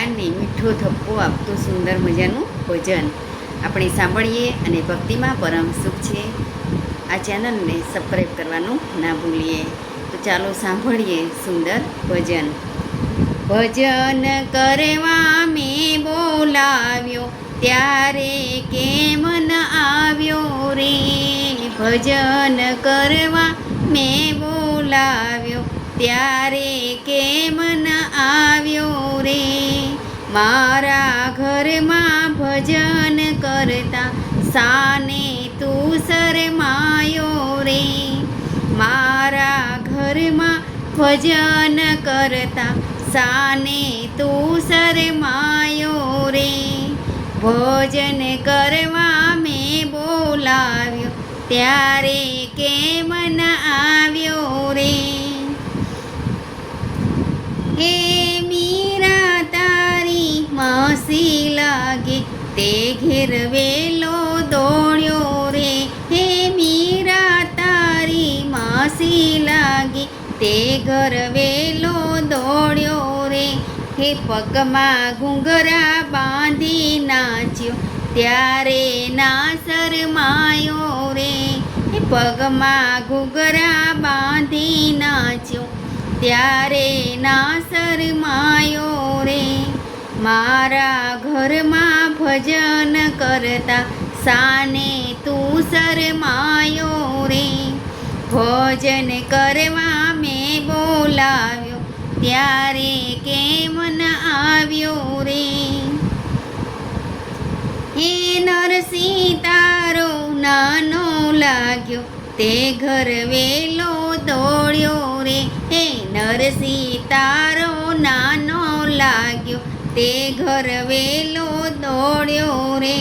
કાનને મીઠો થપ્પો આપતું સુંદર મજાનું ભજન આપણે સાંભળીએ અને ભક્તિમાં પરમ સુખ છે. આ ચેનલને સબસ્ક્રાઈબ કરવાનું ના ભૂલીએ. તો ચાલો સાંભળીએ સુંદર ભજન. ભજન કરવા મેં બોલાવ્યો ત્યારે કેમ ન આવ્યો રે. ભજન કરવા મેં બોલાવ્યો ત્યારે કેમ ન આવ્યો રે. મારા ઘરમાં ભજન કરતા સાને તું શરમાયો રે. મારા ઘરમાં ભજન કરતા સાને તું શરમાયો રે. ભજન કરવા મેં બોલાવ્યો ત્યારે કેમ ન આવ્યો રે. હે મીરા તારી માસી લાગે તે ઘેર વેલો દોડ્યો રે. હે મીરા તારી માસી લાગે તે ઘર વેલો દોડ્યો રે. હે પગમાં ઘૂંઘરા બાંધી નાચ્યો ત્યારે ના શરમાયો રે. હે પગમાં ઘૂંઘરા બાંધી નાચ્યો ત્યારે ના શરમાયો રે. મારા ઘરમાં ભજન કરતા સાને તું શરમાયો રે. ભજન કરવા મેં બોલાવ્યો ત્યારે કેમ ન આવ્યો રે. હે નરસિંહ તારો નાનો લાગ્યો તે ઘર વેલો દોડ્યો રે. હે નરસિંહ તારો નાનો લાગ્યો તે ઘર વેલો દોડ્યો રે.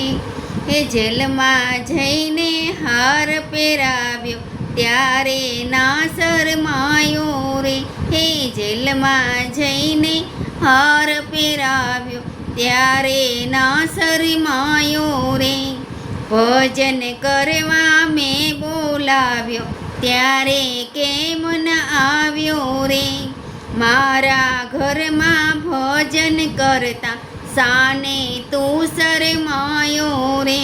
હે જેલમાં જઈને હાર પહેરાવ્યો ત્યારે ના શરમાયો રે. હે જેલમાં જઈને હાર પહેરાવ્યો ત્યારે ના શરમાયો રે. ભજન કરવા મેં બોલાવ્યો ત્યારે કેમ ન આવ્યો રે. મારા ઘરમાં ભજન કરતા સાને તું શરમાયો રે.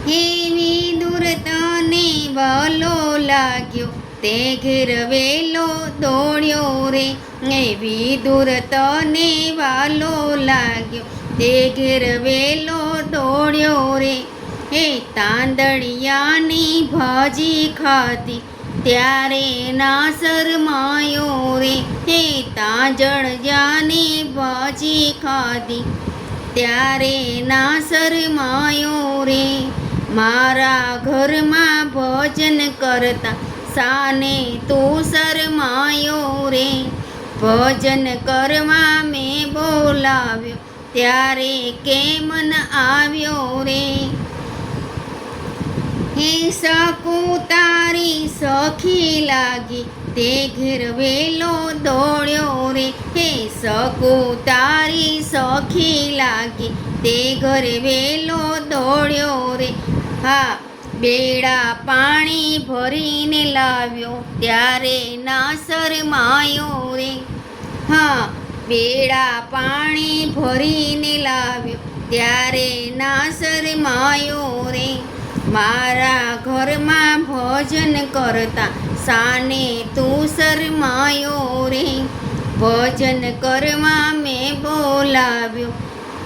હે વિદુર તને વલો લાગ્યો તે ઘેર વેલો દોડ્યો રે. હે વિદુર તને વાલો લાગ્યો તે ઘેર વેલો દોડ્યો રે. હે તાંદળિયાની ભાજી ખાધી ત્યારે ના શરમાયો રે. હે તાંજળિયાની ભાજી ખાધી ત્યારે ના શરમાયો રે. મારા ઘરમાં ભજન કરતા સાને તું શરમાયો રે. ભજન કરવા મેં બોલાવ્યો ત્યારે કેમ ન આવ્યો રે. હે શકુ તારી સખી લાગી તે ઘેર વેલો દોડ્યો રે. હે શકુ તારી સખી લાગી તે ઘર વેલો દોડ્યો રે. હા બેડા પાણી ભરીને લાવ્યો ત્યારે ના શરમાયો રે. હા બેડા પાણી ભરીને લાવ્યો ત્યારે ના શરમાયો રે. મારા ઘરમાં ભજન કરતા સાને તું શરમાયો રે. ભજન કરવા મેં બોલાવ્યો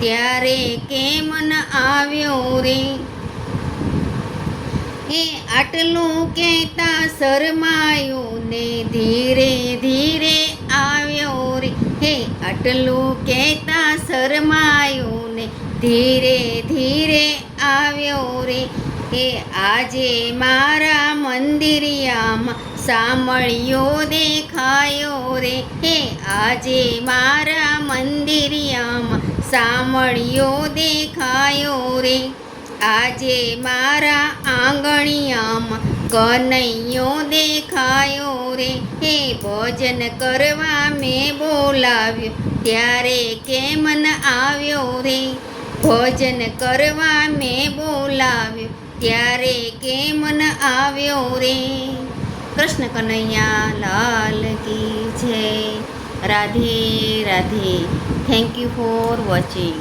ત્યારે કેમ ન આવ્યો રે. હે આટલું કહેતા શરમાયો ને ધીરે ધીરે આવ્યો રે. હે આટલું કહેતા શરમાયો ને ધીરે ધીરે આવ્યો રે. હે આજે મારા મંદિરિયામાં સામળિયો દેખાયો રે. હે આજે મારા મંદિરિયામાં સામળિયો દેખાયો રે. આજે મારા આંગણિયામાં કનૈયો દેખાયો રે. હે ભજન કરવા મેં બોલાવ્યો ત્યારે કેમ ન આવ્યો રે. ભજન કરવા મેં બોલાવ્યો ત્યારે કેમ ન આવ્યો રે. કૃષ્ણ કનૈયા લાલ કી જય. Radhe Radhe. Thank you for watching.